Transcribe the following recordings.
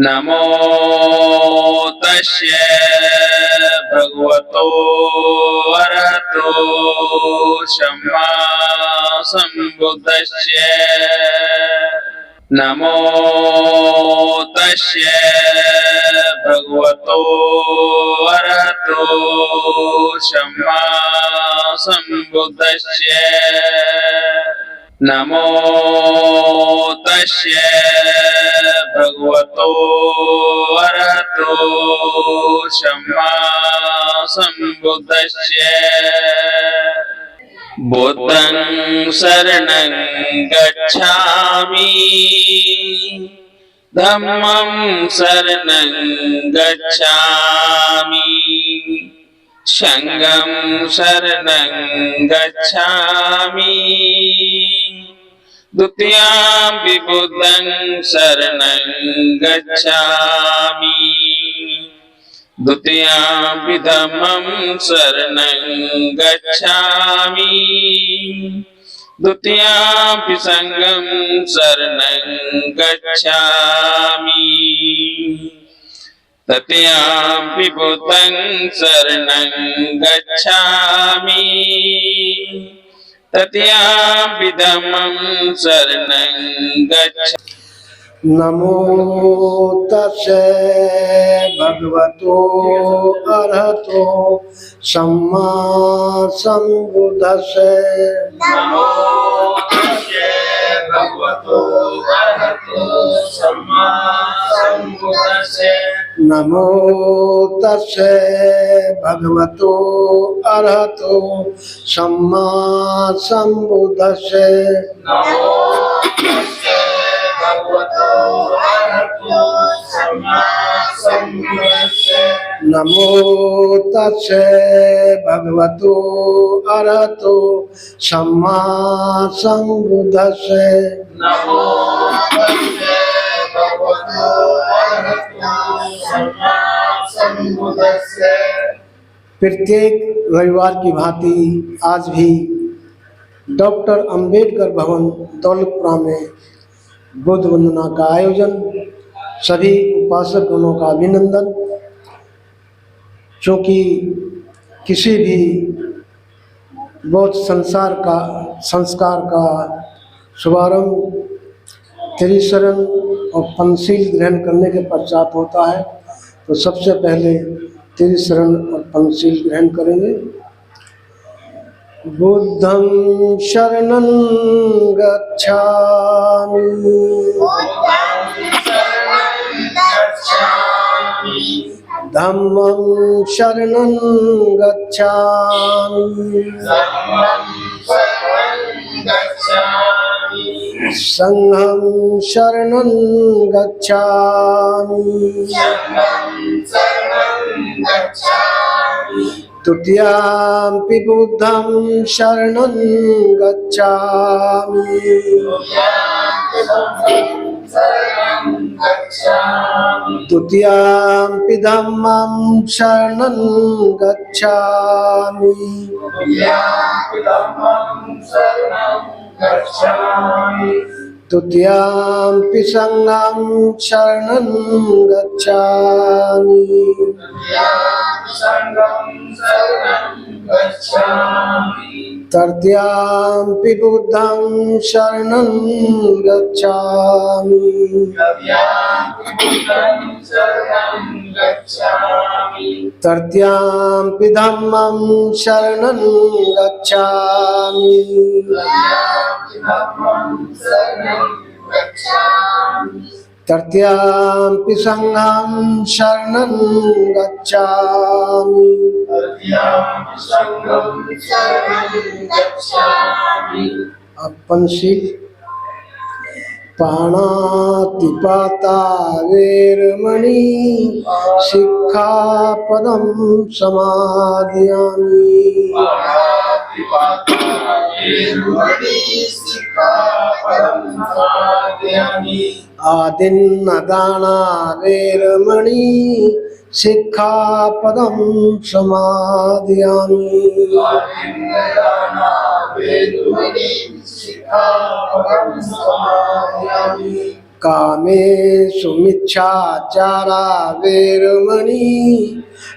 नमो तस्ये भगवतो अरहतो सम्मा सम्बुद्धस्ये। नमो तस्ये भगवतो अरहतो सम्मा सम्बुद्धस्ये। नमो तस्ये भगवतो अरहतो सम्मा सम्बुद्धस्ये। बुद्धं शरणं गच्छामि धम्मं शरणं गच्छामि संघं शरणं गच्छामि द्वितीयं बुद्धं शरणं गच्छामि द्वितीयं धम्मं शरणं गच्छामि द्वितीयं संघं शरणं गच्छामि तृतीयं बुद्धं शरणं गच्छामि तृतीयं धम्मं शरणं गच्छामि। नमो तस्से भगवतो अरहतो सम्मा सम्बुद्धस्से। नमो तस्से भगवतो अरहतो सम्मा सम्बुद्धस्से। नमो तस्से भगवतो अरहतो सम्मा सम्बुद्धस्से। नमो तस्से भगवतो अरहतो सम्मा सम्बुद्धस्से। नमो तस्से भगवतो अरहतो सम्मा सम्बुद्धस्से। नमो तस्से भगवतो अरहतो सम्मा सम्बुद्धस्से। प्रत्येक रविवार की भांति आज भी डॉक्टर अंबेडकर भवन दौलतपुरा में बुद्ध वंदना का आयोजन। सभी उपासक गणों का अभिनंदन। क्योंकि किसी भी बौद्ध संस्कार का शुभारंभ त्रिशरण और पंचशील ग्रहण करने के पश्चात होता है, तो सबसे पहले त्रिशरण और पंचशील ग्रहण करेंगे। बुद्धं शरणं गच्छामि धम्मं शरणं गच्छामि संघं शरणं गच्छामि तृतीयंपि बुद्धं शरणं गच्छामि तृतीयंपि धम्मं शरणं गच्छामि तृतीयंपि संघं शरणं गच्छामि तृतीयंपि बुद्धं शरणं गच्छामि तृतीयंपि धम्मं शरणं गच्छामि तृतीयंपि संघं शरणं गच्छामि पंचशील पाणातिपाता वेरमणि शिक्षापदं समादयामि आदिन्नदाना वेरमणि शिक्षापदं समादयामि कामेषु मिच्छाचारा वेरमणि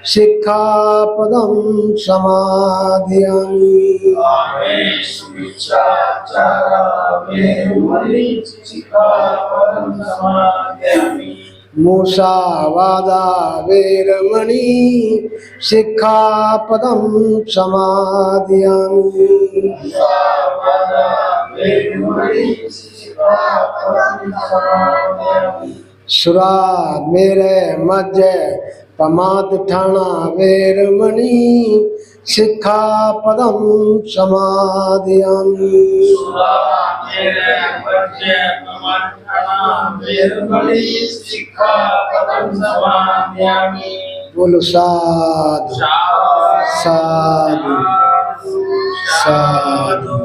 सिक्खापदं समादयामि। कामेषु मिच्छाचारा वेरमणि सिक्खापदं समादयामि। मुसावादा वेरमणि सिक्खापदं समादयामि। मुसावादा वेरमणि सिक्खापदं समादयामि। सुरा मेरे मध्य पमादठाना वेरमणि सिक्खापदं समादयामि। सुरा मेरे मध्य पमादठाना वेरमणि सिक्खापदं समादयामि। बोलो साधु साधु साधु।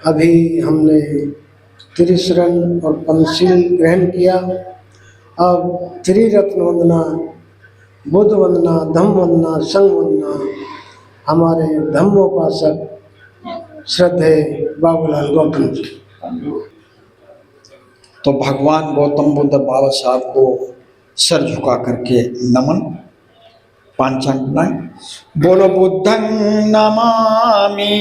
अभी हमने त्रिशरण और पंचशील ग्रहण किया। अब त्रिरत्न वंदना, बुद्ध वंदना, धम्म वंदना, संघ वंदना हमारे धम्मोपासक श्रद्धेय बाबूलाल गौतम जी। तो भगवान गौतम बुद्ध बाबा साहब को सर झुका करके नमन। पांचांग बोलो बुद्धं नमामि,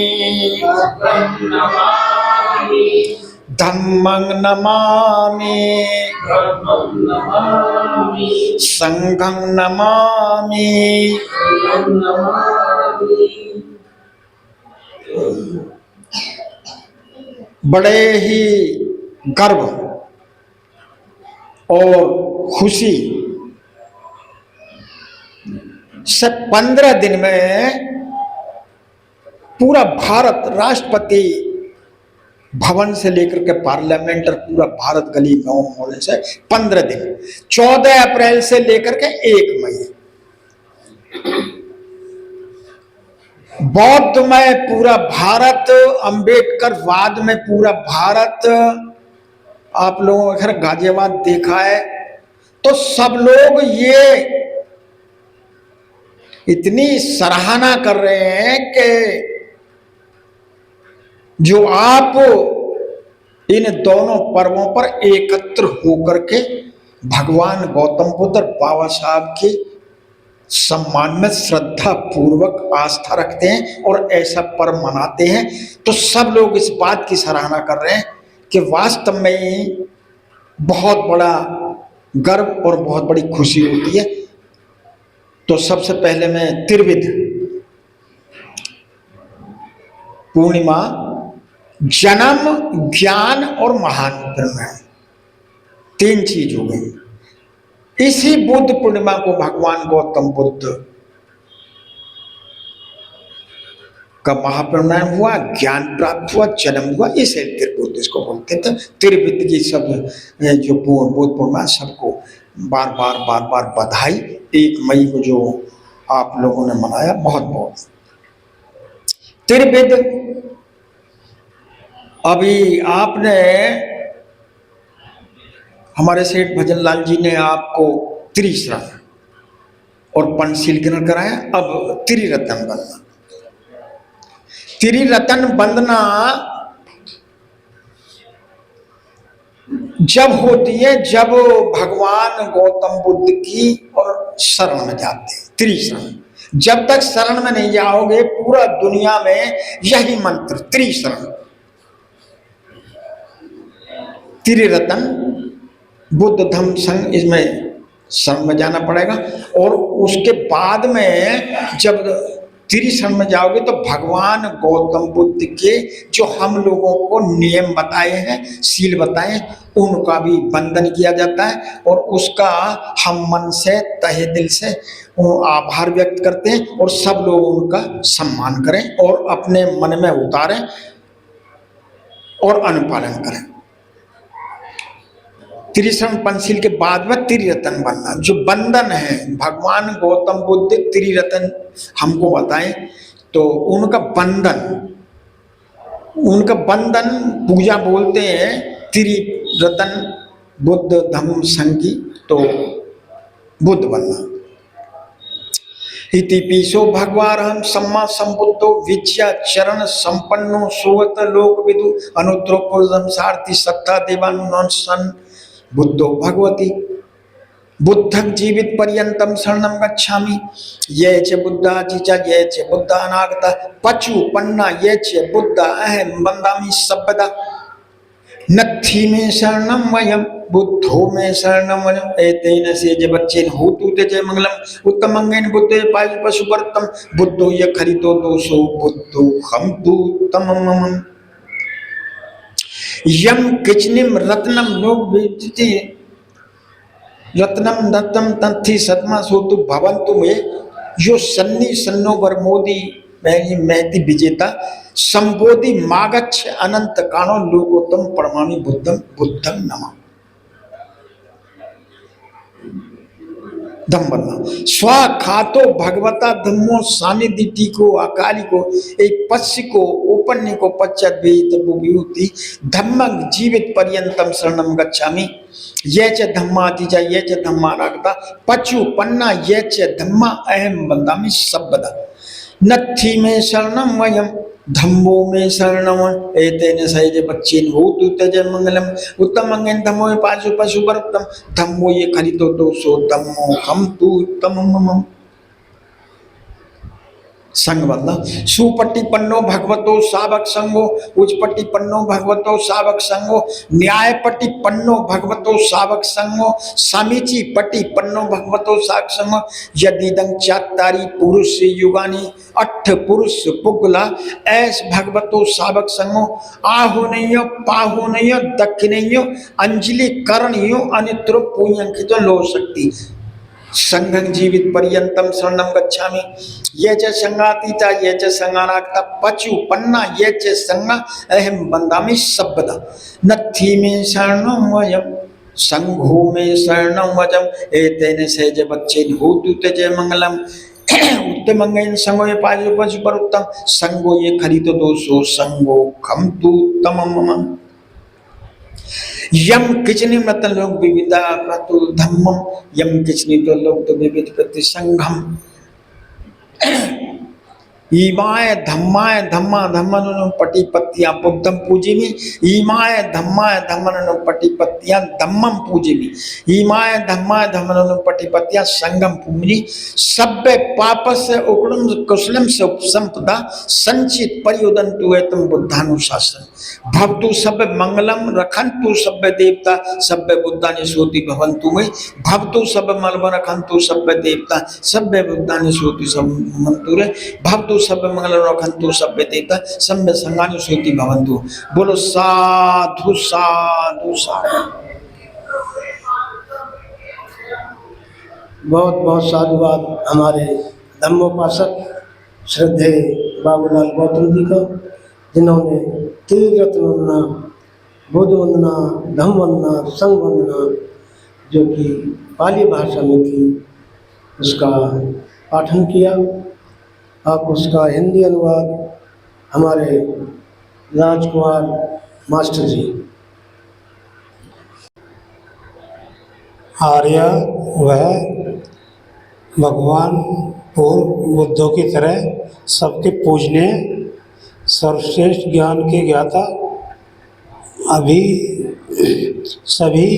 धम्मं नमामि, संघं नमामि। बड़े ही गर्व और खुशी से 15 दिन में पूरा भारत, राष्ट्रपति भवन से लेकर के पार्लियामेंट और पूरा भारत गली गांव मोहल्ले से 15 दिन, 14 अप्रैल से लेकर के 1 मई बौद्ध में पूरा भारत, अंबेडकरवाद में पूरा भारत। आप लोगों ने अगर गाजियाबाद देखा है तो सब लोग ये इतनी सराहना कर रहे हैं कि जो आप इन दोनों पर्वों पर एकत्र होकर के भगवान गौतम बुद्ध और बाबा साहब के सम्मान में श्रद्धा पूर्वक आस्था रखते हैं और ऐसा पर्व मनाते हैं, तो सब लोग इस बात की सराहना कर रहे हैं कि वास्तव में ही बहुत बड़ा गर्व और बहुत बड़ी खुशी होती है। तो सबसे पहले मैं त्रिविध पूर्णिमा, जन्म, ज्ञान और महान परिणाम, 3 चीज हो गई। इसी बुद्ध पूर्णिमा को भगवान गौतम बुद्ध का महापरिणाम हुआ, ज्ञान प्राप्त हुआ, जन्म हुआ, इसे त्रिबुद्ध इसको बोलते थे। त्रिविध की सब जो बुद्ध पूर्णिमा, सबको बार बार बधाई। 1 मई को जो आप लोगों ने मनाया, बहुत बहुत त्रिविध। अभी आपने, हमारे सेठ भजन लाल जी ने आपको त्रिशरण और पंचशील ग्रहण कराया। अब त्रिरत्न वंदना। त्रिरत्न वंदना जब होती है जब भगवान गौतम बुद्ध की और शरण में जाते हैं। त्रिशरण, जब तक शरण में नहीं जाओगे पूरा दुनिया में यही मंत्र त्रिशरण, त्रिरत्न, बुद्ध धम्म संघ, इसमें शरण में जाना पड़ेगा। और उसके बाद में जब त्रिशरण में जाओगे तो भगवान गौतम बुद्ध के जो हम लोगों को नियम बताए हैं, शील बताए, उनका भी वंदन किया जाता है और उसका हम मन से, तहे दिल से आभार व्यक्त करते हैं और सब लोग उनका सम्मान करें और अपने मन में उतारें और अनुपालन करें। त्रिशरण पंचशील के बाद में त्रिरत्न बनना, जो बंधन है भगवान गौतम बुद्ध त्रिरत्न हमको बताएं, तो उनका बंधन पूजा बोलते हैं त्रिरत्न बुद्ध धम्म संघ की, तो बुद्ध बनना। इति पीसो भगवान सम्मा संबुद्धो विद्या चरण संपन्नो सुगत लोक विदु अनुद्रो पुरुषम सारथि सत्ता देवानुनसन बुद्धो भगवती बुद्धं जीवित पर्यंतम शरणं गच्छामि ये च बुद्धाचि च ये च बुद्धानागता पचु पन्ना ये च बुद्ध अहं वन्दामि सर्वदा नत्थि में शरणं वयं बुद्धो में शरणं वयं एतेन से ज बच्चेन होतु ते जय मंगलम उत्तमंगेन बुद्धे पायु पशुवर्तम बुद्धो ये खरितो दोषो बुद्धो हम तु तमम यम किचनिम रत्नम लोग विदिति रत्नम दत्तम तंथि सतमा सोतु भवंतु में जो सन्नी सन्नो वर मोदी महति विजेता संबोधि मागच्छ अनंत कानो लोकोत्तम परमाणु बुद्धम बुद्धम नमः धम्मना स्वाखातो भगवता धम्मो सानिधि टीको अकाली को एक पश्य को उपन्य को पश्चात विभूति धम्मं जीवित पर्यंतम शरणं गच्छामि ये च धम्माति च ये च धम्मा रागता पचु पन्ना ये च धम्मा अहम वन्दामि सर्वदा नत्थि में शरणं वयम धम्मो में शरणम एतेन सहज बच्चेन होतु ते मंगलम उत्तमंगेन धम्मो में पाशु पशु परतम धम्मो ये खरितो दोषो धम्मो हम तु उत्तमम संगवल्ल सुपट्टी पन्नो भगवतो सावक संगो उच्चपट्टी पन्नो भगवतो सावक संगो न्यायपट्टी पन्नो भगवतो सावक संगो समीची पट्टी पन्नो भगवतो सावक संगो यदिदं चात्तारी पुरुष युगानी अठ पुरुष पुगला ऐस भगवतो सावक संगो आहुनय पाहुनय दक्षिणय अंजलि करणयो अनित्रो पुण्यंकितो लो शक्ति संघं जीवित पर्यंतम शरणं गच्छामि ये च संगातीता ये च संगानाक्ता पचु पन्ना ये च संगा अहम वन्दामि सर्वदा नत्थि में शरणं वयं संघो में शरणं वयं एतेन सहज बच्चेन होतु ते जय मंगलम उत्तमंगेन संगो ये पायु पशु पर उत्तम संगो ये खरितो दोषो संगो खम तु तमम यम किचनी मतलब लोग विविधा प्रतु धम्मम यम किचनी तो लोग तो विविध प्रति संघम ईमाय धम्माय धम्मा धम्मन पटी पत्तियां बुद्धम पूजिमी ईमाय धम्माय धम्मन पटी पत्तियां धम्मम पूजिमी ईमाय धम्माय धम्मन पटी पत्तियां संगम पूजिमी सभ्य पापस उकुलम कुशलम से उपसंपदा संचित परियोदंतु एतम बुद्धानुशासन भवतु सभ्य मंगलम रखंतु सभ्य देवता सभ्य बुद्धानि सोति भवन्तु में भवतु सभ्य मंगलम रखंतु सभ्य देवता सभ्य बुद्धानि सोति भवन्तु रे भवतु सभ्य मंगलम रखंतु सभ्य देवता सभ्य संगानि सोति भवन्तु बोलो साधु साधु साधु बहुत बहुत साधुवाद हमारे धम्मोपासक श्रद्धेय बाबूलाल गौतम जी को जिन्होंने त्रिरत्न वंदना बुद्ध वंदना धम्म वंदना संघ वंदना जो कि पाली भाषा में थी उसका पाठन किया। आप उसका हिंदी अनुवाद हमारे राजकुमार मास्टर जी। आर्य वह भगवान पूर्व बुद्धों की तरह सबके पूजनीय सर्वश्रेष्ठ ज्ञान के ज्ञाता अभी सभी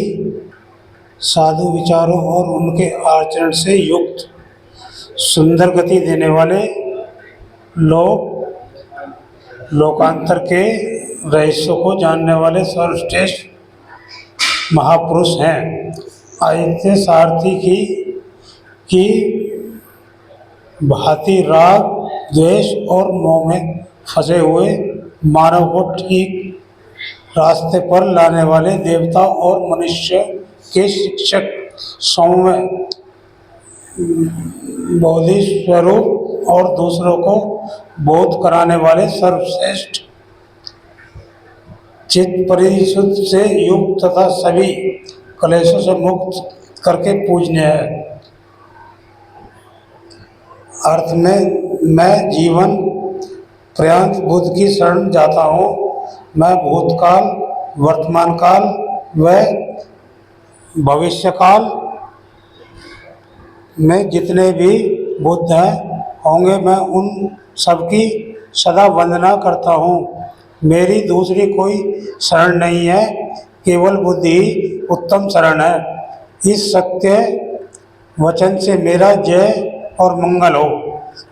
साधु विचारों और उनके आचरण से युक्त सुंदर गति देने वाले लोकांतर के रहस्यों को जानने वाले सर्वश्रेष्ठ महापुरुष हैं। आदित्य सारथी की भांति राग द्वेष और मोह में फंसे हुए मानव को ठीक रास्ते पर लाने वाले देवता और मनुष्य के शिक्षक सौम्य बोधि स्वरूप और दूसरों को बोध कराने वाले सर्वश्रेष्ठ चित्त परिशुद्ध से युक्त तथा सभी कलेशों से मुक्त करके पूजनीय है। अर्थ में मैं जीवन पर्यंत बुद्ध की शरण जाता हूँ। मैं भूतकाल वर्तमान काल व भविष्य काल में जितने भी बुद्ध हैं होंगे मैं उन सबकी सदा वंदना करता हूँ। मेरी दूसरी कोई शरण नहीं है केवल बुद्धि ही उत्तम शरण है। इस सत्य वचन से मेरा जय और मंगल हो।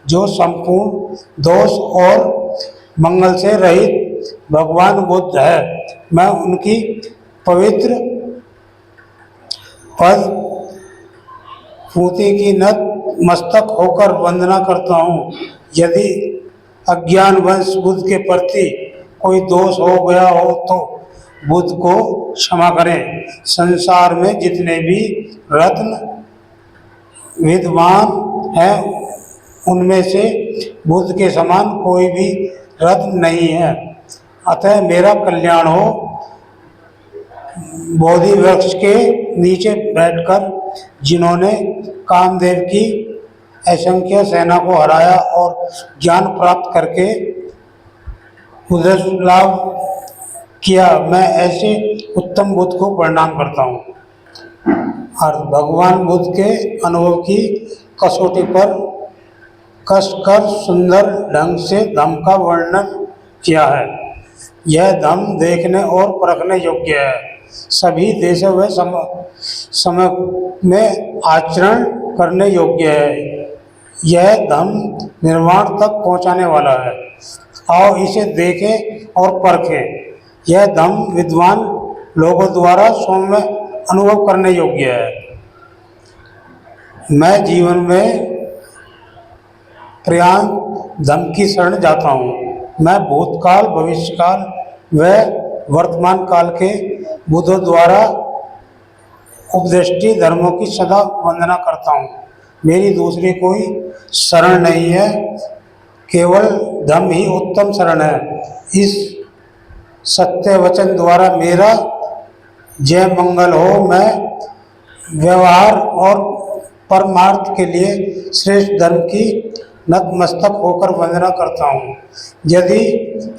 जो संपूर्ण दोष और मंगल से रहित भगवान बुद्ध है, मैं उनकी पवित्र पद पूती की नतमस्तक होकर वंदना करता हूँ। यदि अज्ञानवश बुद्ध के प्रति कोई दोष हो गया हो तो बुद्ध को क्षमा करें। संसार में जितने भी रत्न विद्वान हैं, उनमें से बुद्ध के समान कोई भी रत्न नहीं है। अतः मेरा कल्याण हो। बोधि वृक्ष के नीचे बैठकर जिन्होंने कामदेव की असंख्य सेना को हराया और ज्ञान प्राप्त करके उद्देश्य लाभ किया, मैं ऐसे उत्तम बुद्ध को प्रणाम करता हूँ। और भगवान बुद्ध के अनुभव की कसौटी पर कसकर सुंदर ढंग से धम्म का वर्णन किया है। यह धम्म देखने और परखने योग्य है। सभी देशों व समय में आचरण करने योग्य है। यह धम्म निर्वाण तक पहुँचाने वाला है। आओ इसे देखें और परखें। यह धम्म विद्वान लोगों द्वारा स्वयं में अनुभव करने योग्य है। मैं जीवन में पर्याप्त धम्म की शरण जाता हूँ। मैं भूतकाल, भविष्यकाल व वर्तमान काल के बुद्धों द्वारा उपदिष्ट धर्मों की सदा वंदना करता हूँ। मेरी दूसरी कोई शरण नहीं है, केवल धम्म ही उत्तम शरण है। इस सत्य वचन द्वारा मेरा जय मंगल हो। मैं व्यवहार और परमार्थ के लिए श्रेष्ठ धर्म की नतमस्तक होकर वंदना करता हूँ। यदि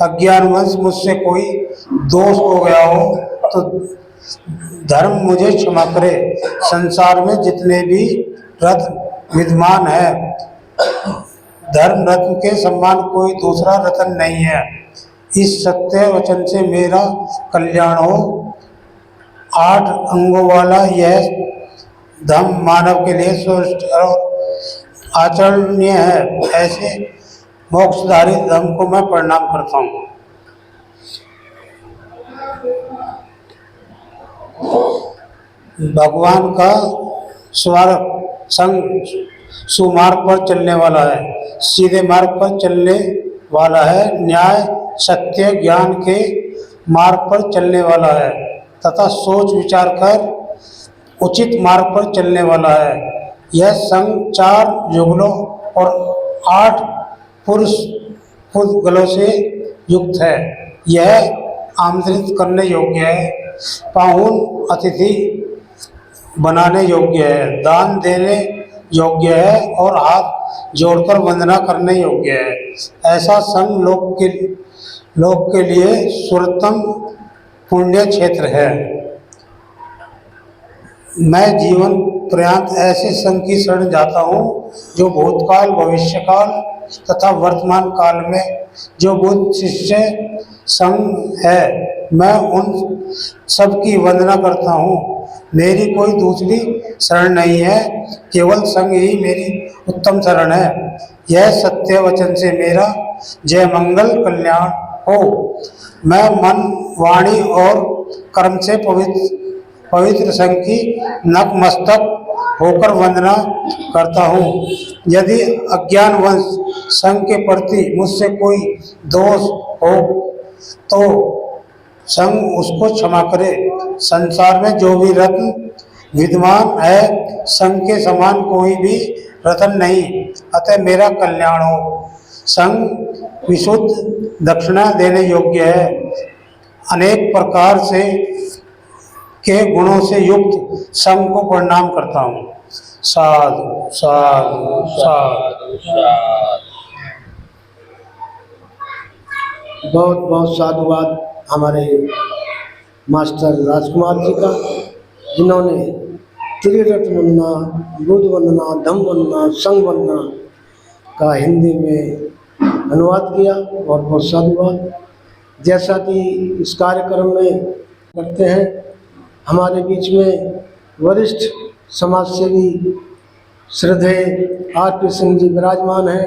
अज्ञानवश मुझसे कोई दोष हो गया हो तो धर्म मुझे क्षमा करे। संसार में जितने भी रत्न विद्यमान है, धर्म रत्न के समान कोई दूसरा रत्न नहीं है। इस सत्य वचन से मेरा कल्याण हो। 8 अंगों वाला यह धम्म मानव के लिए श्रेष्ठ और आचरणीय है। ऐसे मोक्षधारी धम्म को मैं प्रणाम करता हूँ। भगवान का स्वार्थ संग सुमार्ग पर चलने वाला है, सीधे मार्ग पर चलने वाला है, न्याय सत्य ज्ञान के मार्ग पर चलने वाला है तथा सोच विचार कर उचित मार्ग पर चलने वाला है। यह संघ 4 युगलों और 8 पुरुष पुद्गलों से युक्त है। यह आमंत्रित करने योग्य है, पाहुन अतिथि बनाने योग्य है, दान देने योग्य है और हाथ जोड़कर वंदना करने योग्य है। ऐसा संघ लोक के लिए सर्वोत्तम पुण्य क्षेत्र है। मैं जीवन पर्यंत ऐसे संघ की शरण जाता हूँ जो भूतकाल, भविष्यकाल तथा वर्तमान काल में जो बुद्ध शिष्य संघ है, मैं उन सब की वंदना करता हूँ। मेरी कोई दूसरी शरण नहीं है, केवल संघ ही मेरी उत्तम शरण है। यह सत्य वचन से मेरा जय मंगल कल्याण हो। मैं मन, वाणी और कर्म से पवित्र संघ की नतमस्तक होकर वंदना करता हूँ। यदि अज्ञानवश संघ के प्रति मुझसे कोई दोष हो तो संघ उसको क्षमा करे। संसार में जो भी रत्न विद्यमान है, संघ के समान कोई भी रत्न नहीं, अतः मेरा कल्याण हो। संघ विशुद्ध दक्षिणा देने योग्य है। अनेक प्रकार से के गुणों से युक्त संघ को प्रणाम करता हूँ। साधु साधु साधु। बहुत बहुत साधुवाद हमारे मास्टर राजकुमार जी का, जिन्होंने त्रिरत्न वंदना, बुद्ध वंदना, धम्म वंदना, संघ वंदना का हिंदी में अनुवाद किया। बहुत बहुत साधुवाद। जैसा कि इस कार्यक्रम में करते हैं हमारे बीच में वरिष्ठ समाजसेवी श्रद्धेय आर.पी. सिंह जी विराजमान हैं।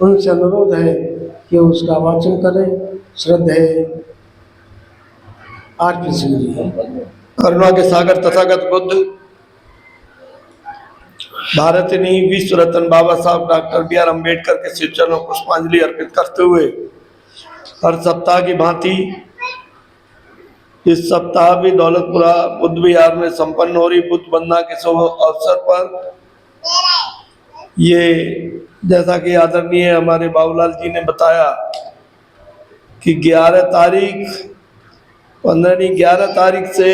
उनसे अनुरोध है कि उसका वाचन करें। श्रद्धेय आर.पी. सिंह जी। करुणा के सागर तथागत बुद्ध भारत रत्न विश्व रत्न बाबा साहब डॉक्टर बी.आर. अम्बेडकर के श्री चरणों को पुष्पांजलि अर्पित करते हुए हर सप्ताह की भांति इस सप्ताह भी दौलतपुरा बुद्ध विहार में संपन्न हो रही बुद्ध वंदना के शुभ अवसर पर ये जैसा कि आदरणीय हमारे बाबूलाल जी ने बताया कि 11 तारीख से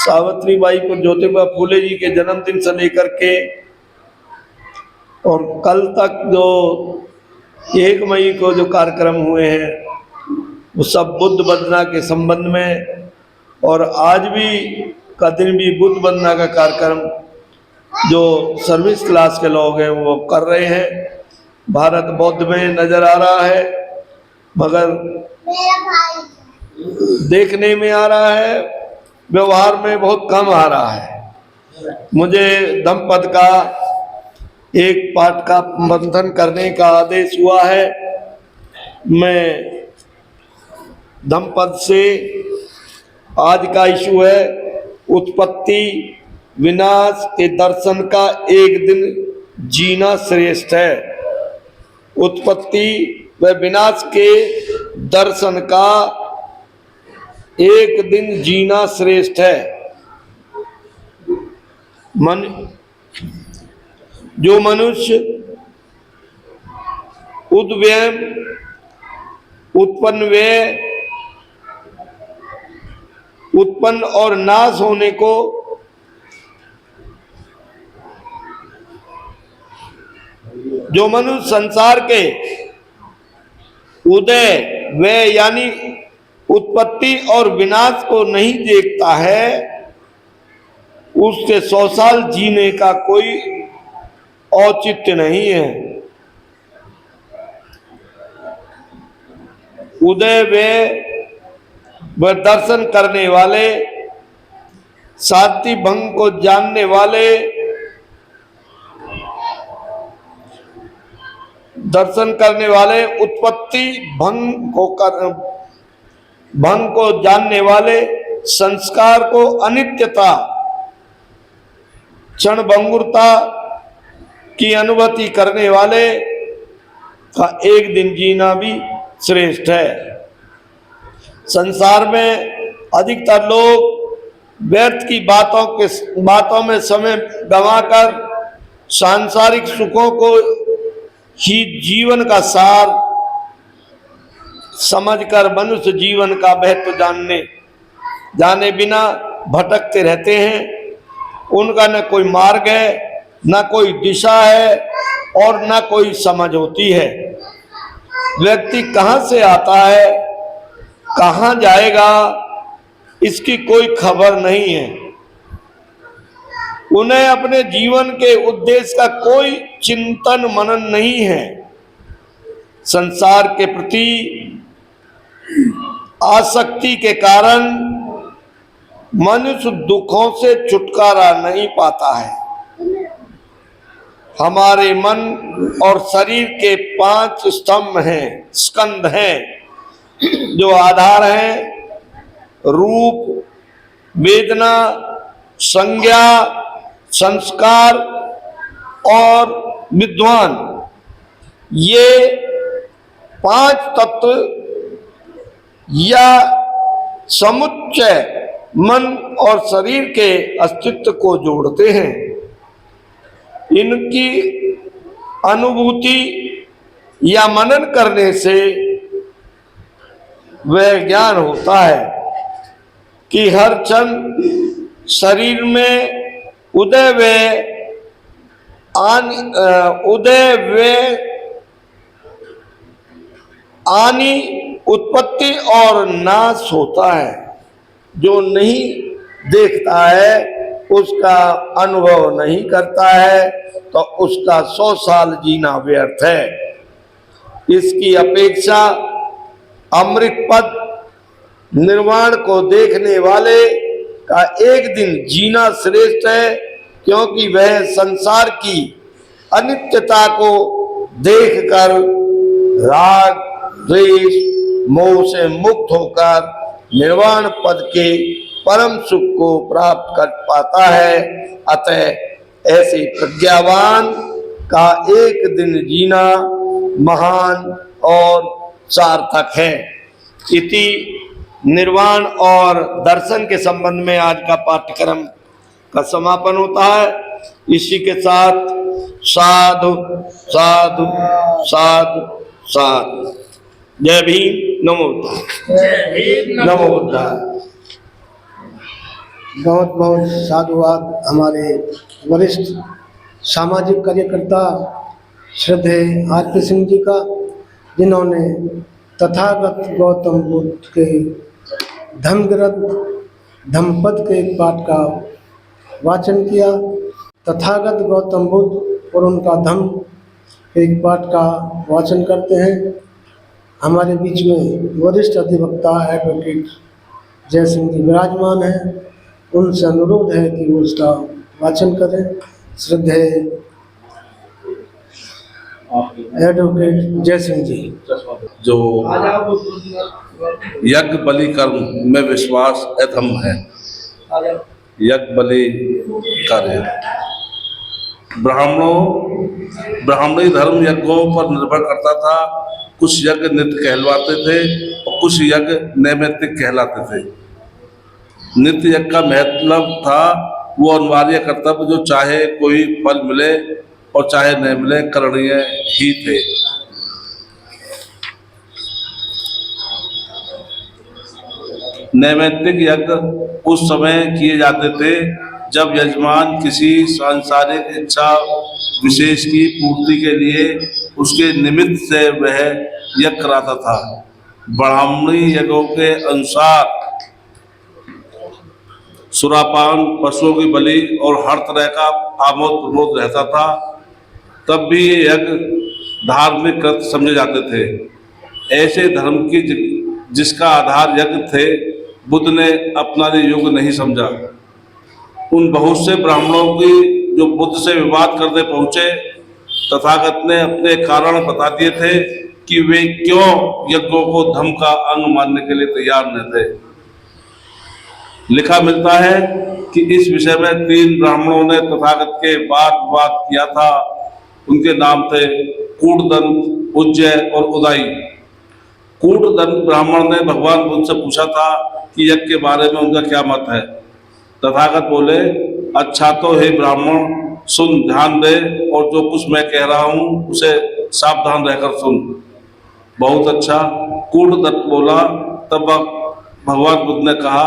सावित्री बाई को ज्योतिबा फूले जी के जन्मदिन से लेकर के और कल तक जो 1 मई को जो कार्यक्रम हुए हैं वो सब बुद्ध वंदना के संबंध में, और आज भी का दिन भी बुद्ध वंदना का कार्यक्रम जो सर्विस क्लास के लोग हैं वो कर रहे हैं। भारत बौद्ध में नजर आ रहा है मगर देखने में आ रहा है, व्यवहार में बहुत कम आ रहा है। मुझे धम्मपद का एक पाठ का मंथन करने का आदेश हुआ है। मैं धम्मपद से आज का इशू है उत्पत्ति विनाश के दर्शन का एक दिन जीना श्रेष्ठ है। उत्पत्ति व विनाश के दर्शन का एक दिन जीना श्रेष्ठ है। जो मनुष्य उद्व्यय उत्पन्न और नाश होने को जो मनुष्य संसार के उदय व्यय यानी उत्पत्ति और विनाश को नहीं देखता है उसके 100 साल जीने का कोई औचित्य नहीं है। उदय व्यय व दर्शन करने वाले, शांति भंग को जानने वाले, दर्शन करने वाले, उत्पत्ति भंग को जानने वाले, संस्कार को अनित्यता क्षण भंगुरता की अनुभूति करने वाले का एक दिन जीना भी श्रेष्ठ है। संसार में अधिकतर लोग व्यर्थ की बातों में समय गंवाकर सांसारिक सुखों को ही जीवन का सार समझकर मनुष्य जीवन का महत्व जाने बिना भटकते रहते हैं। उनका न कोई मार्ग है, न कोई दिशा है और न कोई समझ होती है। व्यक्ति कहाँ से आता है, कहाँ जाएगा, इसकी कोई खबर नहीं है। उन्हें अपने जीवन के उद्देश्य का कोई चिंतन मनन नहीं है। संसार के प्रति आसक्ति के कारण मनुष्य दुखों से छुटकारा नहीं पाता है। हमारे मन और शरीर के 5 स्कंद हैं जो आधार हैं रूप, वेदना, संज्ञा, संस्कार और विद्वान। ये 5 तत्व या समुच्चय मन और शरीर के अस्तित्व को जोड़ते हैं। इनकी अनुभूति या मनन करने से वह ज्ञान होता है कि हर क्षण शरीर में उदय आनी उत्पत्ति और नाश होता है। जो नहीं देखता है उसका अनुभव नहीं करता है तो उसका 100 साल जीना व्यर्थ है। इसकी अपेक्षा अमृत पद निर्वाण को देखने वाले का एक दिन जीना श्रेष्ठ है, क्योंकि वह संसार की अनित्यता को देखकर राग द्वेष मोह से मुक्त होकर निर्वाण पद के परम सुख को प्राप्त कर पाता है। अतः ऐसे प्रज्ञावान का एक दिन जीना महान और सार्थक है। इति निर्वाण और दर्शन के संबंध में आज का पाठ्यक्रम का समापन होता है। इसी के साथ साधु साधु साधु साधु। जय भीम, नमो बुद्धाय। जय भीम, नमो बुद्धाय। बहुत बहुत साधुवाद हमारे वरिष्ठ सामाजिक कार्यकर्ता श्रद्धेय आरपी सिंह जी का, जिन्होंने तथागत गौतम बुद्ध के धम्मग्रंथ धम्मपद के एक पाठ का वाचन किया। तथागत गौतम बुद्ध और उनका धम्म एक पाठ का वाचन करते हैं। हमारे बीच में वरिष्ठ अधिवक्ता एडवोकेट जय सिंह जी विराजमान हैं। उनसे अनुरोध है कि वो उसका वाचन करें। श्रद्धेय एडवोकेट जय सिंह जी। जो यज्ञ बलि कर्म में विश्वास अधम है। यज्ञ बलि कार्य ब्राह्मणी धर्म यज्ञों पर निर्भर करता था। कुछ यज्ञ नित्य कहलवाते थे और कुछ यज्ञ नैमित्तिक कहलाते थे। नित्य यज्ञ का मतलब था वो अनिवार्य कर्तव्य जो चाहे कोई फल मिले और चाहे न मिले करणीय ही थे। नैमित्तिक यज्ञ उस समय किए जाते थे जब यजमान किसी सांसारिक इच्छा विशेष की पूर्ति के लिए उसके निमित्त से वह यज्ञ कराता था। ब्राह्मणी यज्ञों के अनुसार सुरापान, पशुओं की बलि और हर तरह का आमोद प्रमोद रहता था। तब भी ये यज्ञ धार्मिक कृत्य समझे जाते थे। ऐसे धर्म की जिसका आधार यज्ञ थे, बुद्ध ने अपना युग नहीं समझा। उन बहुत से ब्राह्मणों की जो बुद्ध से विवाद करने पहुंचे, तथागत ने अपने कारण बता दिए थे कि वे क्यों यज्ञों को धर्म का अंग मानने के लिए तैयार न थे। लिखा मिलता है कि इस विषय में 3 ब्राह्मणों ने तथागत के वाद किया था। उनके नाम थे कूटदंत, उज्जय और उदाई। कूटदंत ब्राह्मण ने भगवान बुद्ध से पूछा था कि यज्ञ के बारे में उनका क्या मत है। तथागत बोले, अच्छा तो हे ब्राह्मण, सुन, ध्यान दे और जो कुछ मैं कह रहा हूँ उसे सावधान रहकर सुन। बहुत अच्छा। कूटदंत बोला। तब भगवान बुद्ध ने कहा,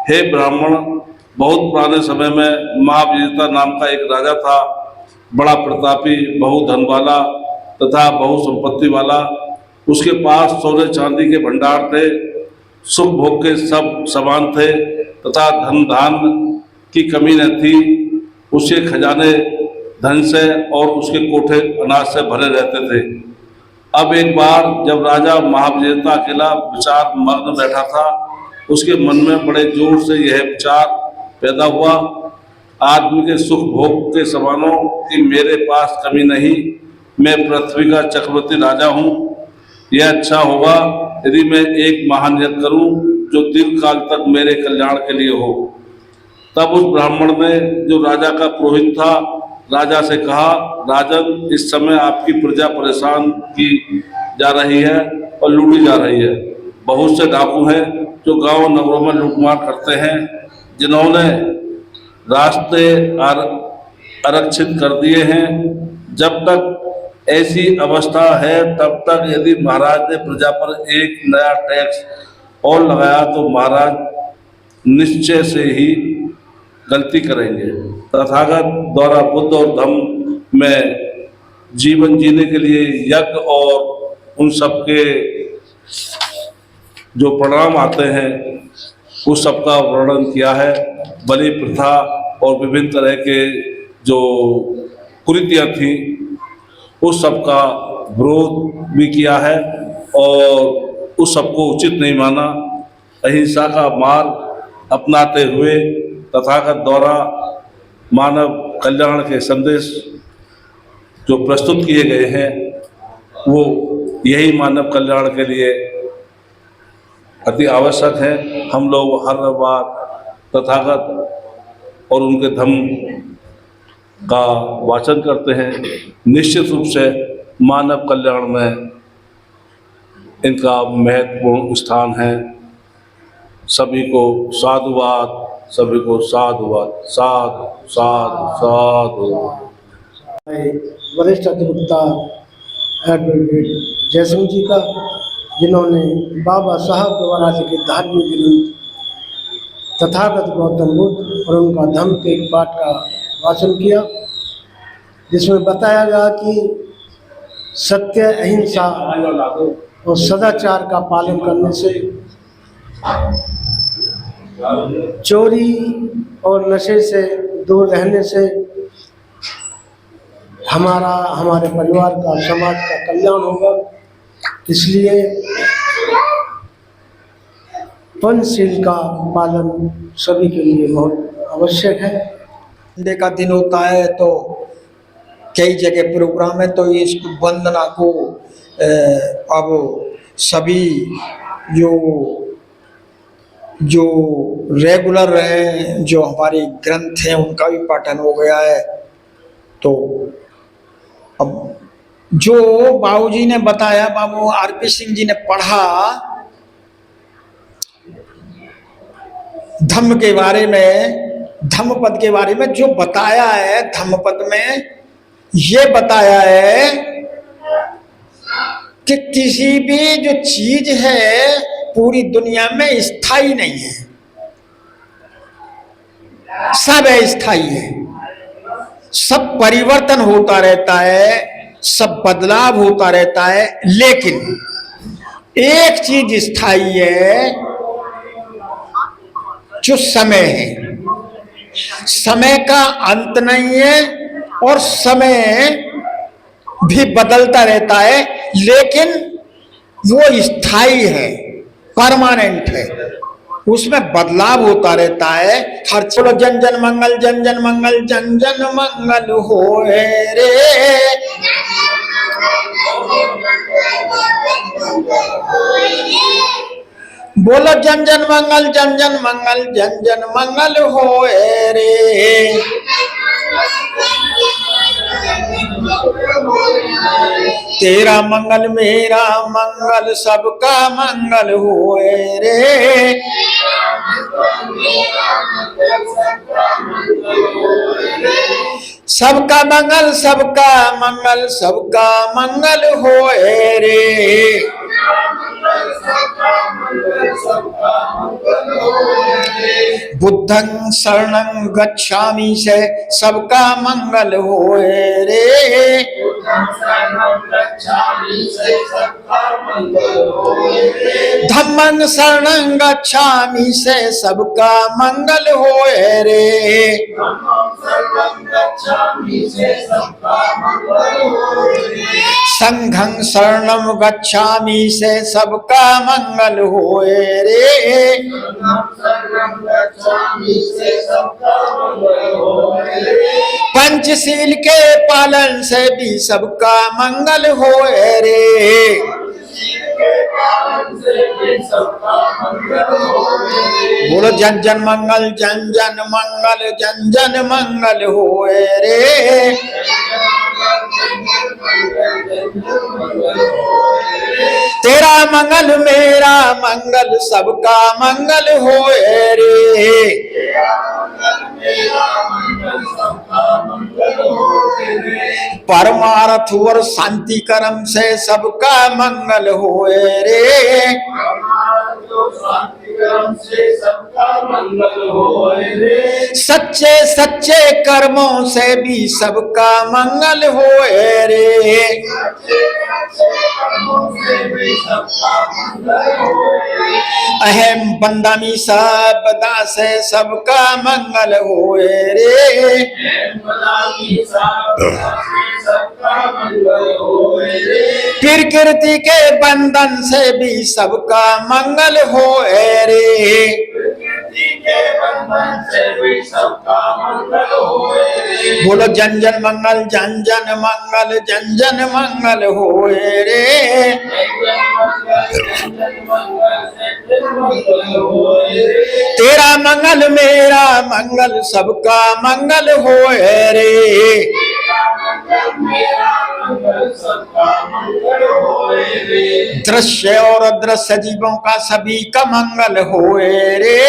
हे ब्राह्मण, बहुत पुराने समय में महाविजेता नाम का एक राजा था। बड़ा प्रतापी, बहुत धन वाला तथा बहुत संपत्ति वाला। उसके पास सोने चांदी के भंडार थे, सुख भोग के सब सामान थे तथा धन धान की कमी न थी। उसके खजाने धन से और उसके कोठे अनाज से भरे रहते थे। अब एक बार जब राजा महाविजेता अकेला विचार मग्न बैठा था, उसके मन में बड़े जोर से यह विचार पैदा हुआ, आदमी के सुख भोग के सामानों की मेरे पास कमी नहीं। मैं पृथ्वी का चक्रवर्ती राजा हूँ। यह अच्छा होगा यदि मैं एक महान यज्ञ करूँ जो दीर्घ काल तक मेरे कल्याण के लिए हो। तब उस ब्राह्मण ने, जो राजा का पुरोहित था, राजा से कहा, राजन, इस समय आपकी प्रजा परेशान की जा रही है और लूटी जा रही है। बहुत से डाकू हैं जो गांव नगरों में लूटमार करते हैं, जिन्होंने रास्ते आरक्षित कर दिए हैं। जब तक ऐसी अवस्था है तब तक यदि महाराज ने प्रजा पर एक नया टैक्स और लगाया तो महाराज निश्चय से ही गलती करेंगे। तथागत द्वारा बुद्ध और धम्म में जीवन जीने के लिए यज्ञ और उन सब के जो परिणाम आते हैं उस सब का वर्णन किया है। बलि प्रथा और विभिन्न तरह के जो कुरीतियाँ थी उस सब का विरोध भी किया है और उस सब को उचित नहीं माना। अहिंसा का मार्ग अपनाते हुए तथागत द्वारा मानव कल्याण के संदेश जो प्रस्तुत किए गए हैं वो यही मानव कल्याण के लिए अति आवश्यक है। हम लोग हर बार तथागत और उनके धम्म का वाचन करते हैं। निश्चित रूप से मानव कल्याण में इनका महत्वपूर्ण स्थान है। सभी को साधुवाद, सभी को साधुवाद, साधु साधु साधु। वरिष्ठ अधिवक्ता एडवोकेट जयसिंह जी का, जिन्होंने बाबा साहब द्वारा लिखित धार्मिक ग्रंथ तथागत गौतम बुद्ध और उनका धम्म के एक पाठ का वाचन किया, जिसमें बताया गया कि सत्य, अहिंसा और सदाचार का पालन करने से, चोरी और नशे से दूर रहने से हमारे परिवार का, समाज का कल्याण होगा। इसलिए पंचशील का पालन सभी के लिए बहुत आवश्यक है। संडे का दिन होता है तो कई जगह प्रोग्राम है, तो इस वंदना को अब सभी जो रेगुलर हैं, जो हमारे ग्रंथ हैं, उनका भी पाठन हो गया है। तो अब जो बाबूजी ने बताया, बाबू आरपी सिंह जी ने पढ़ा धम्म के बारे में, धम्मपद के बारे में जो बताया है, धम्मपद में ये बताया है कि किसी भी जो चीज है पूरी दुनिया में स्थायी नहीं है, सब अस्थायी है, सब परिवर्तन होता रहता है, सब बदलाव होता रहता है। लेकिन एक चीज स्थायी है, जो समय है। समय का अंत नहीं है और समय भी बदलता रहता है, लेकिन वो स्थायी है, परमानेंट है, उसमें बदलाव होता रहता है। हर चलो जन जन मंगल, जन जन मंगल, जन जन मंगल होए रे। बोलो जन जन मंगल, जन जन मंगल, जन जन मंगल होए रे। तेरा मंगल मेरा मंगल, सबका मंगल होए रे। सबका मंगल, सबका मंगल, सबका मंगल होए रे। बुद्धं शरणं गच्छामि से सबका मंगल होए रे। धम्मं शरणं गच्छामि से सबका मंगल होए रे। संघं शरणं गच्छामि से सबका मंगल होए रे। पंचशील के पालन से भी सबका मंगल होए रे। बोलो जन जन मंगल, जन जन मंगल, जन जन मंगल होए रे। तेरा मंगल मेरा मंगल, सबका मंगल होए रे। परमार्थ और शांति कर्म से सबका मंगल होए रे। सच्चे सच्चे कर्मों से भी सबका मंगल होए रे। अहम बंदामी सबदा से सबका मंगल होए रे। प्रकृति के बंधन से भी सबका मंगल होए रे। के बंधन से भी सबका मंगल होए रे। बोलो जन जन मंगल, जन जन मंगल, जन जन मंगल होए रे। तेरा मंगल मेरा मंगल सबका मंगल होए रे। दृश्य और अदृश्य जीवों का सभी का मंगल होए रे।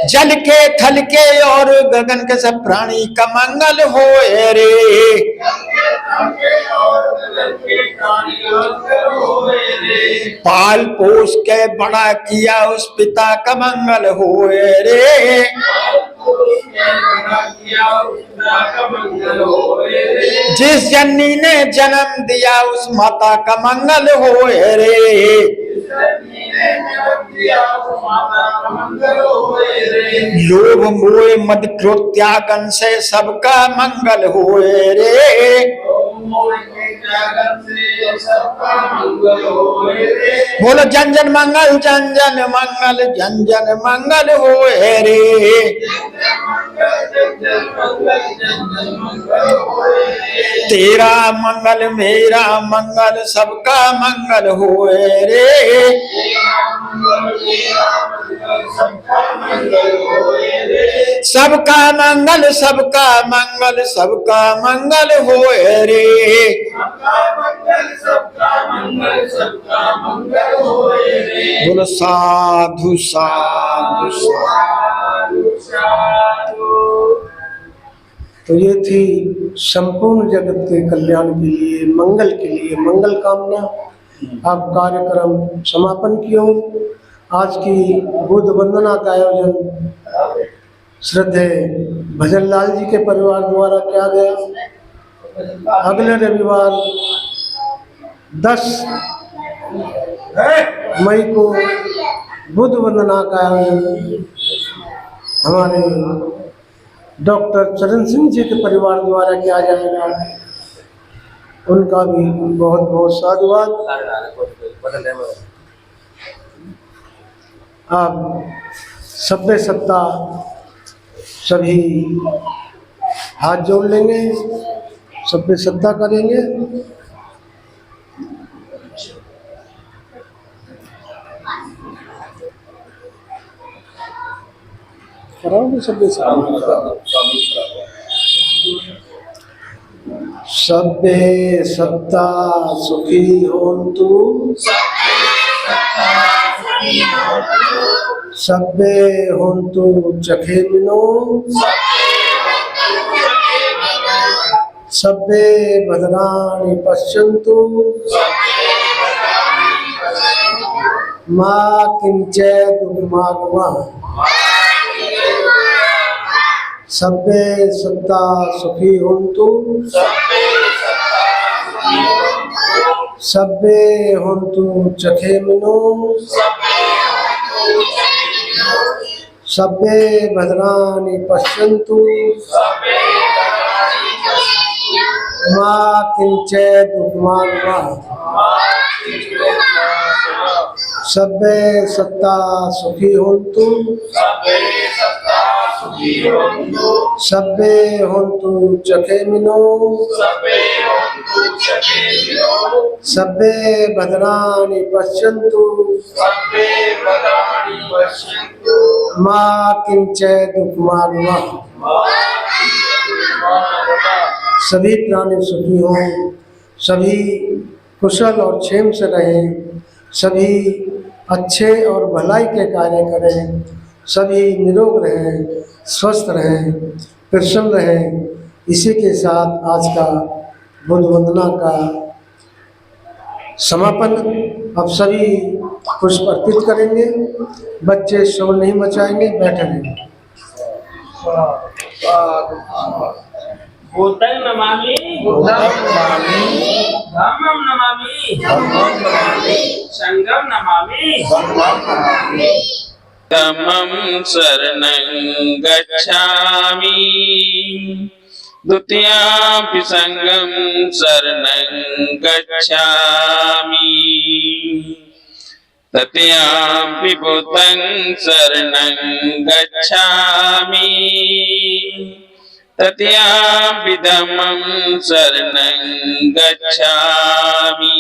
जल के थल के और गगन के सब प्राणी का मंगल होए रे। पाल पोष के बड़ा किया उस पिता का मंगल होए रे। जिस जननी ने जन्म दिया उस माता का मंगल होए रे। लोभ मोह मद क्रोध त्यागन से सबका मंगल होए रे। बोलो जन जन मंगल, जन जन मंगल, जन जन मंगल होए रे। तेरा मंगल मेरा मंगल सबका मंगल होए रे। सबका मंगल, सबका मंगल, सबका मंगल होए रे। बोलो साधु साधु साधु। तो ये थी संपूर्ण जगत के कल्याण के लिए, मंगल के लिए मंगल कामना। अब कार्यक्रम समापन किया। आज की बुद्ध वंदना का आयोजन श्रद्धेय भजन लाल जी के परिवार द्वारा किया गया। अगले रविवार 10 मई को बुद्ध वंदना का आयोजन हमारे डॉक्टर चरण सिंह जी के परिवार द्वारा किया जाएगा। उनका भी बहुत बहुत साधुवाद। अब सभ्य सत्ता सभी हाथ जोड़ लेंगे, सभ्य सत्ता करेंगे। कराओगे सभ्य सभ्य सत्ता सुखी होन्तु, सभ्य होन्तु चखेमिनो, सभ्य भद्राणि पश्यन्तु, मा किंचित् दुर्मार्गः। सभ्य सत्ता सुखी होन्तु, सभ्य होन्तु चखेमिनो, सभ्य भद्राणि पश्यन्तु, मा किंचित् दुर्मार्गः। सभ्य सत्ता सुखी होन्तु, सभ्य होन्तु चखेमिनो, सभ्य भद्राणि पश्यन्तु, मा किंचित् दुर्मार्गः। सभी प्राणी सुखी हों, सभी कुशल और क्षेम से रहें, सभी अच्छे और भलाई के कार्य करें, सभी निरोग रहें, स्वस्थ रहें, प्रसन्न रहें। इसी के साथ आज का बुद्ध वंदना का समापन। अब सभी पुष्प अर्पित करेंगे। बच्चे शोर नहीं मचाएंगे, बैठे रहेंगे। बुद्धं नमामि, धम्मं नमामि, संघं नमामि, धम्मं शरणं गच्छामि, द्वितीयंपि संघं शरणं गच्छामि। तृतीयाम्पि बुद्धं शरणं गच्छामि तृतीयाम्पि धम्मं शरणं गच्छामि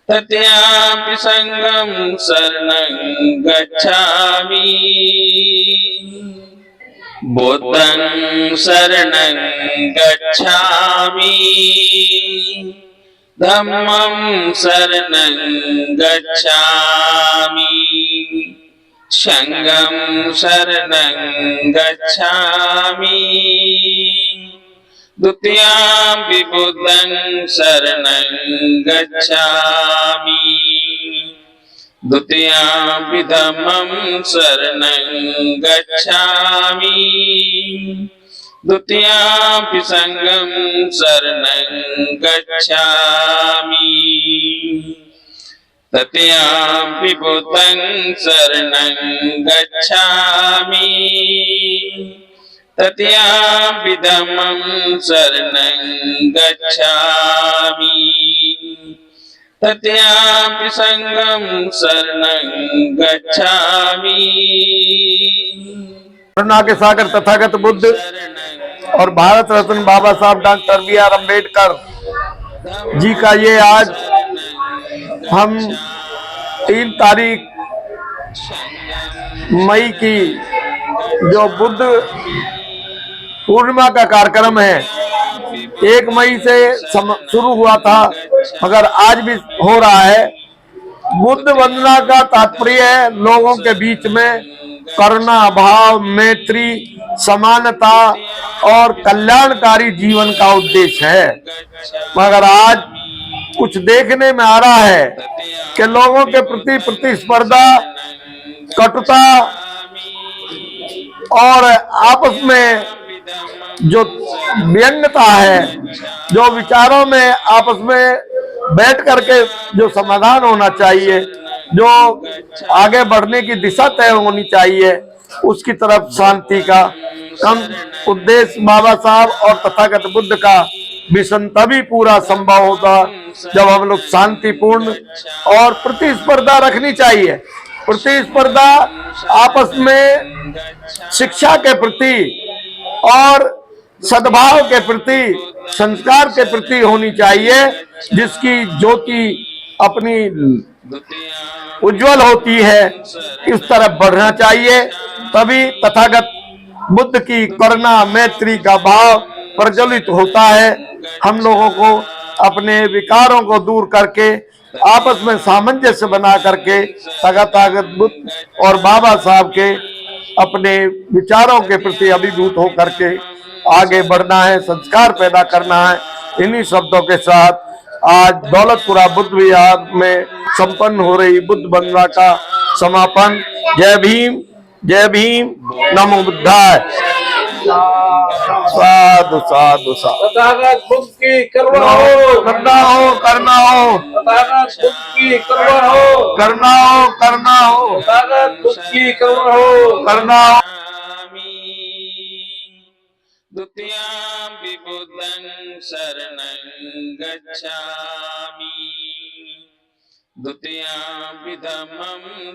तृतीयाम्पि संघं शरणं गच्छामि बुद्धं शरणं गच्छामि धम्मं शरणं गच्छामि संघं शरणं गच्छामि द्वितीयाम्पि बुद्धं शरणं गच्छामि द्वितीयाम्पि धम्मं शरणं गच्छामि द्वितीयाम्पि संघं शरणं गच्छामि तृतीयाम्पि बुद्धं शरणं गच्छामि तृतीयाम्पि धम्मं शरणं गच्छामि तृतीयाम्पि संघं शरणं गच्छामि। करुणा के सागर तथागत बुद्ध और भारत रत्न बाबा साहब डॉक्टर B.R. अम्बेडकर जी का ये आज हम 3 तारीख मई की जो बुद्ध पूर्णिमा का कार्यक्रम है 1 मई से शुरू हुआ था मगर आज भी हो रहा है। बुद्ध वंदना का तात्पर्य है लोगों के बीच में करुणा भाव, मैत्री, समानता और कल्याणकारी जीवन का उद्देश्य है। मगर आज कुछ देखने में आ रहा है कि लोगों के प्रति प्रतिस्पर्धा, कटुता और आपस में जो व्यंग्यता है, जो विचारों में आपस में बैठ करके जो समाधान होना चाहिए, जो आगे बढ़ने की दिशा तय होनी चाहिए, उसकी तरफ शांति का कम उद्देश्य बाबा साहब और तथागत बुद्ध का मिशन तभी पूरा संभव होगा जब हम लोग शांतिपूर्ण और प्रतिस्पर्धा रखनी चाहिए। प्रतिस्पर्धा आपस में शिक्षा के प्रति और सद्भाव के प्रति, संस्कार के प्रति होनी चाहिए, जिसकी ज्योति अपनी उज्जवल होती है इस तरफ बढ़ना चाहिए। तभी तथागत बुद्ध की करुणा मैत्री का भाव प्रज्वलित होता है। हम लोगों को अपने विकारों को दूर करके आपस में सामंजस्य बना करके तथागत बुद्ध और बाबा साहब के अपने विचारों के प्रति अभिभूत होकर के आगे बढ़ना है, संस्कार पैदा करना है। इन्हीं शब्दों के साथ आज दौलतपुरा बुद्ध विहार में संपन्न हो रही बुद्ध वंदना का समापन। जय भीम, जय भीम, नमो बुद्धाय। साधु साधु साधु। तथागत बुद्ध की करुणा हो, करना हो, करना हो। तथागत बुद्ध की करुणा हो, करना हो, करना हो। तथागत बुद्ध की करुणा हो, करना हो। द्वितीयाम्पि बुद्धं शरणं गच्छामि द्वितीयाम्पि धम्मं